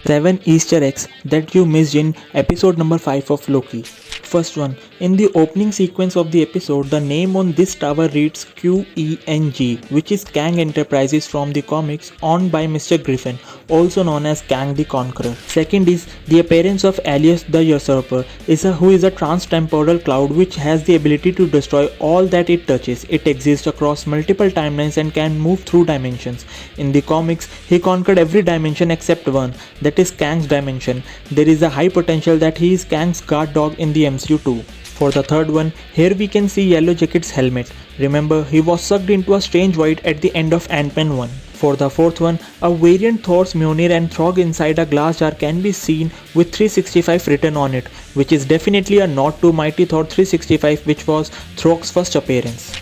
7 Easter eggs that you missed in episode number 5 of Loki. First one, in the opening sequence of the episode, the name on this tower reads QENG, which is Kang Enterprises from the comics owned by Mr. Griffin, also known as Kang the Conqueror. Second is the appearance of Alias the Usurper, who is a trans-temporal cloud which has the ability to destroy all that it touches. It exists across multiple timelines and can move through dimensions. In the comics, he conquered every dimension except one, that is Kang's dimension. There is a high potential that he is Kang's guard dog in the MCU too. For the third one, here we can see Yellow Jacket's helmet. Remember, he was sucked into a strange void at the end of Ant-Man 1. For the fourth one, a variant Thor's Mjolnir and Throg inside a glass jar can be seen with 365 written on it, which is definitely a nod to Mighty Thor 365, which was Throg's first appearance.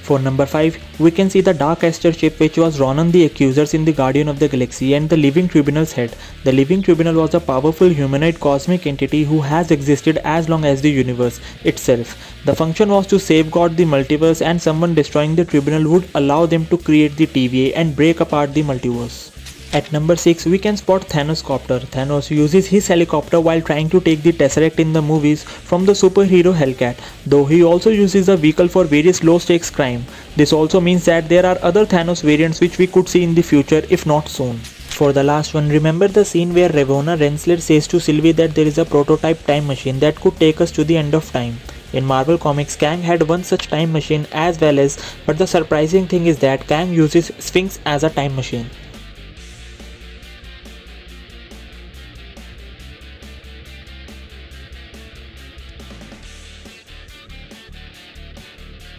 For number 5, we can see the Dark Aster ship, which was Ronan the Accusers in the Guardian of the Galaxy, and the Living Tribunal's head. The Living Tribunal was a powerful humanoid cosmic entity who has existed as long as the universe itself. The function was to safeguard the multiverse, and someone destroying the Tribunal would allow them to create the TVA and break apart the multiverse. At number 6, we can spot Thanos' copter. Thanos uses his helicopter while trying to take the Tesseract in the movies from the superhero Hellcat, though he also uses the vehicle for various low-stakes crime. This also means that there are other Thanos variants which we could see in the future, if not soon. For the last one, remember the scene where Ravonna Renslayer says to Sylvie that there is a prototype time machine that could take us to the end of time. In Marvel Comics, Kang had one such time machine as well, but the surprising thing is that Kang uses Sphinx as a time machine.